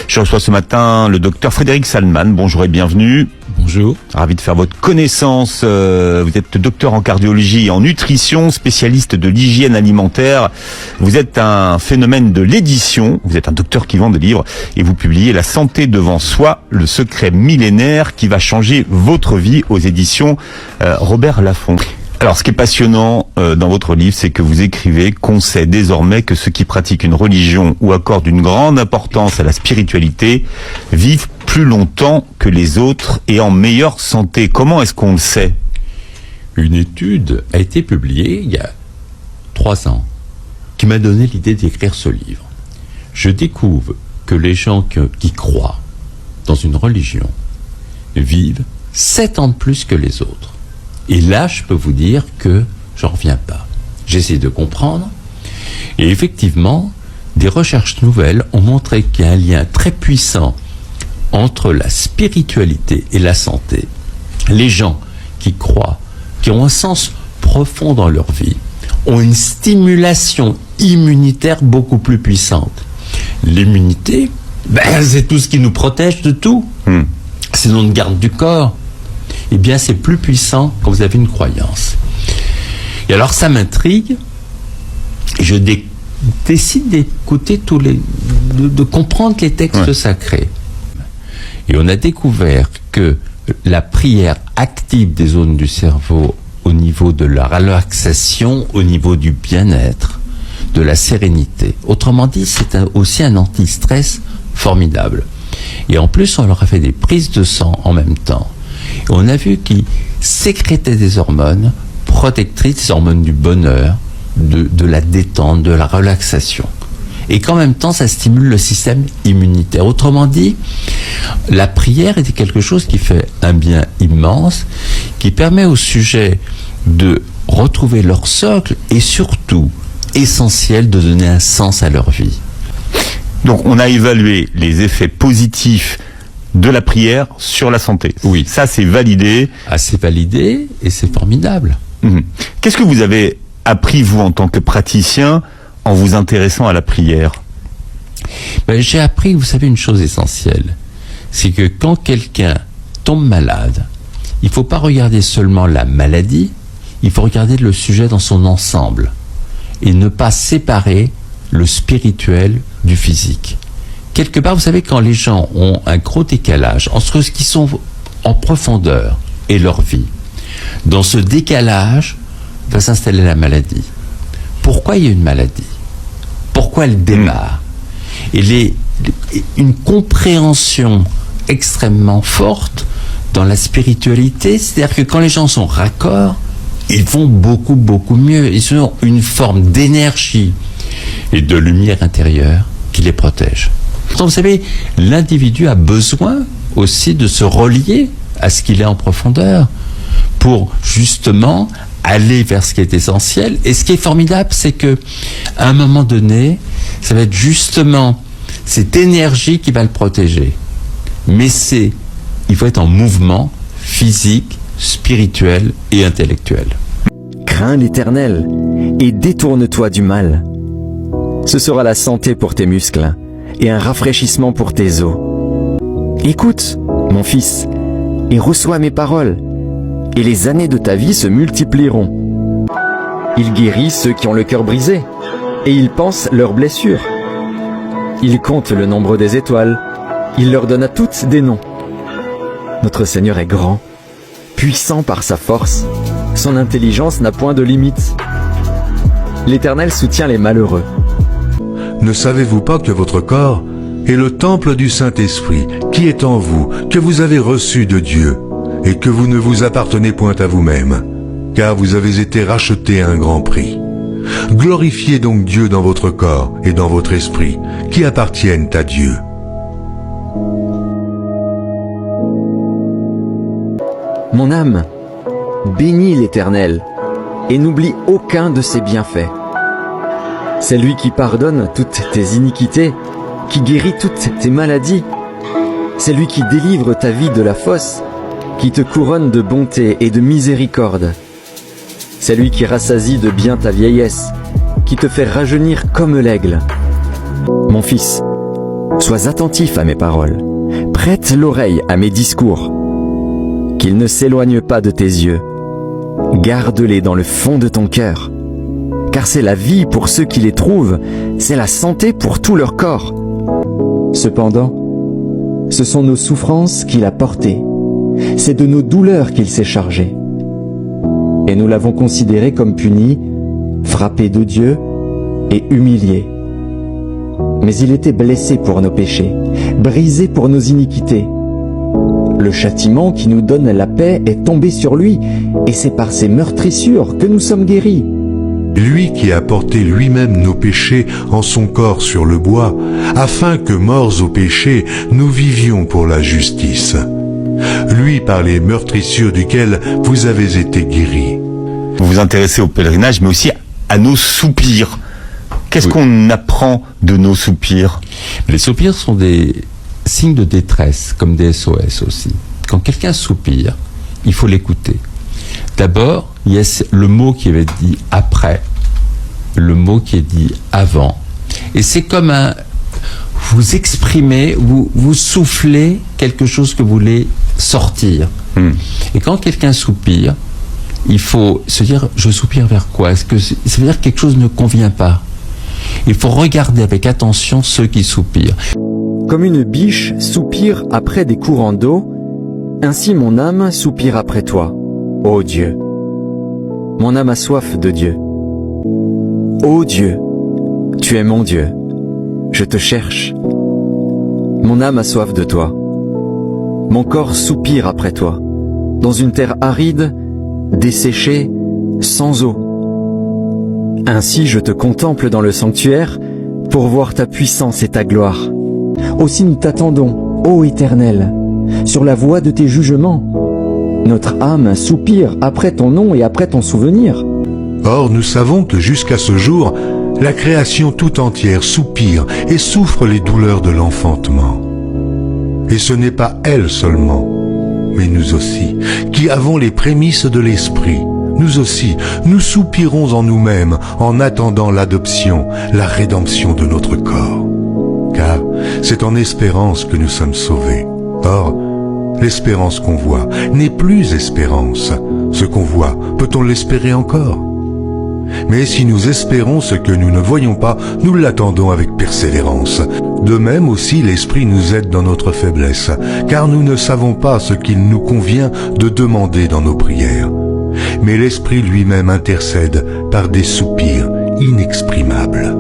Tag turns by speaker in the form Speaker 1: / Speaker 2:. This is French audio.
Speaker 1: Je reçois ce matin le docteur Frédéric Salman. Bonjour et bienvenue.
Speaker 2: Bonjour.
Speaker 1: Ravi de faire votre connaissance. Vous êtes docteur en cardiologie et en nutrition, spécialiste de l'hygiène alimentaire. Vous êtes un phénomène de l'édition. Vous êtes un docteur qui vend des livres et vous publiez La santé devant soi, le secret millénaire qui va changer votre vie aux éditions Robert Laffont. Alors, ce qui est passionnant dans votre livre, c'est que vous écrivez qu'on sait désormais que ceux qui pratiquent une religion ou accordent une grande importance à la spiritualité vivent plus longtemps que les autres et en meilleure santé. Comment est-ce qu'on le sait ?
Speaker 2: Une étude a été publiée il y a 3 ans qui m'a donné l'idée d'écrire ce livre. Je découvre que les gens qui croient dans une religion vivent 7 ans de plus que les autres. Et là, je peux vous dire que j'en reviens pas. J'essaie de comprendre. Et effectivement, des recherches nouvelles ont montré qu'il y a un lien très puissant entre la spiritualité et la santé. Les gens qui croient, qui ont un sens profond dans leur vie, ont une stimulation immunitaire beaucoup plus puissante. L'immunité, c'est tout ce qui nous protège de tout. C'est notre garde du corps. Eh bien, c'est plus puissant quand vous avez une croyance. Et alors, ça m'intrigue. Je décide d'écouter de comprendre les textes sacrés. Et on a découvert que la prière active des zones du cerveau au niveau de la relaxation, au niveau du bien-être, de la sérénité. Autrement dit, c'est aussi un anti-stress formidable. Et en plus, on leur a fait des prises de sang en même temps. Et on a vu qu'ils sécrétaient des hormones protectrices, des hormones du bonheur, de la détente, de la relaxation. Et qu'en même temps, ça stimule le système immunitaire. Autrement dit, la prière était quelque chose qui fait un bien immense, qui permet aux sujets de retrouver leur socle et surtout, essentiel, de donner un sens à leur vie.
Speaker 1: Donc, on a évalué les effets positifs de la prière sur la santé.
Speaker 2: Oui.
Speaker 1: Ça, c'est validé.
Speaker 2: Ah, c'est validé et c'est formidable.
Speaker 1: Qu'est-ce que vous avez appris, vous, en tant que praticien, en vous intéressant à la prière ?
Speaker 2: J'ai appris, vous savez, une chose essentielle. C'est que quand quelqu'un tombe malade, il ne faut pas regarder seulement la maladie, il faut regarder le sujet dans son ensemble et ne pas séparer le spirituel du physique. Quelque part, vous savez, quand les gens ont un gros décalage entre ce qu'ils sont en profondeur et leur vie, dans ce décalage va s'installer la maladie. Pourquoi il y a une maladie ? Pourquoi elle démarre ? Et une compréhension extrêmement forte dans la spiritualité, c'est-à-dire que quand les gens sont raccords, ils vont beaucoup, beaucoup mieux. Ils ont une forme d'énergie et de lumière intérieure qui les protège. Donc, vous savez, l'individu a besoin aussi de se relier à ce qu'il est en profondeur pour justement aller vers ce qui est essentiel. Et ce qui est formidable, c'est que à un moment donné, ça va être justement cette énergie qui va le protéger. Mais il faut être en mouvement physique, spirituel et intellectuel.
Speaker 3: Crains l'Éternel et détourne-toi du mal. Ce sera la santé pour tes muscles et un rafraîchissement pour tes os. Écoute, mon fils, et reçois mes paroles, et les années de ta vie se multiplieront. Il guérit ceux qui ont le cœur brisé, et il pense leurs blessures. Il compte le nombre des étoiles, il leur donne à toutes des noms. Notre Seigneur est grand, puissant par sa force, son intelligence n'a point de limite. L'Éternel soutient les malheureux.
Speaker 4: Ne savez-vous pas que votre corps est le temple du Saint-Esprit qui est en vous, que vous avez reçu de Dieu, et que vous ne vous appartenez point à vous-même, car vous avez été rachetés à un grand prix. Glorifiez donc Dieu dans votre corps et dans votre esprit, qui appartiennent à Dieu.
Speaker 3: Mon âme, bénis l'Éternel, et n'oublie aucun de ses bienfaits. C'est lui qui pardonne toutes tes iniquités, qui guérit toutes tes maladies. C'est lui qui délivre ta vie de la fosse, qui te couronne de bonté et de miséricorde. C'est lui qui rassasie de bien ta vieillesse, qui te fait rajeunir comme l'aigle. Mon fils, Sois attentif à mes paroles. Prête l'oreille à mes discours. Qu'ils ne s'éloignent pas de tes yeux. Garde-les dans le fond de ton cœur. Car c'est la vie pour ceux qui les trouvent, c'est la santé pour tout leur corps.
Speaker 5: Cependant, ce sont nos souffrances qu'il a portées. C'est de nos douleurs qu'il s'est chargé. Et nous l'avons considéré comme puni, frappé de Dieu et humilié. Mais il était blessé pour nos péchés, brisé pour nos iniquités. Le châtiment qui nous donne la paix est tombé sur lui, et c'est par ses meurtrissures que nous sommes guéris.
Speaker 4: Lui qui a porté lui-même nos péchés en son corps sur le bois, afin que, morts au péché, nous vivions pour la justice. Lui par les meurtrissures duquel vous avez été guéris.
Speaker 1: Vous vous intéressez au pèlerinage, mais aussi à nos soupirs. Qu'est-ce qu'on apprend de nos soupirs?
Speaker 2: Les soupirs sont des signes de détresse, comme des SOS aussi. Quand quelqu'un soupire, il faut l'écouter. D'abord, il y a le mot qui va être dit après, le mot qui est dit avant. Et c'est comme vous exprimez, vous soufflez quelque chose que vous voulez sortir. Et quand quelqu'un soupire, il faut se dire, je soupire vers quoi? Est-ce que ça veut dire que quelque chose ne convient pas? Il faut regarder avec attention ceux qui soupirent.
Speaker 3: Comme une biche soupire après des courants d'eau, ainsi mon âme soupire après toi, ô Dieu. Mon âme a soif de Dieu. Ô Dieu, tu es mon Dieu. Je te cherche. Mon âme a soif de toi. Mon corps soupire après toi, dans une terre aride, desséchée, sans eau. Ainsi je te contemple dans le sanctuaire pour voir ta puissance et ta gloire.
Speaker 5: Aussi nous t'attendons, ô Éternel, sur la voie de tes jugements. Notre âme soupire après ton nom et après ton souvenir.
Speaker 4: Or, nous savons que jusqu'à ce jour, la création tout entière soupire et souffre les douleurs de l'enfantement. Et ce n'est pas elle seulement, mais nous aussi, qui avons les prémices de l'Esprit. Nous aussi, nous soupirons en nous-mêmes en attendant l'adoption, la rédemption de notre corps. Car c'est en espérance que nous sommes sauvés. Or, l'espérance qu'on voit n'est plus espérance. Ce qu'on voit, peut-on l'espérer encore? Mais si nous espérons ce que nous ne voyons pas, nous l'attendons avec persévérance. De même aussi l'Esprit nous aide dans notre faiblesse, car nous ne savons pas ce qu'il nous convient de demander dans nos prières. Mais l'Esprit lui-même intercède par des soupirs inexprimables.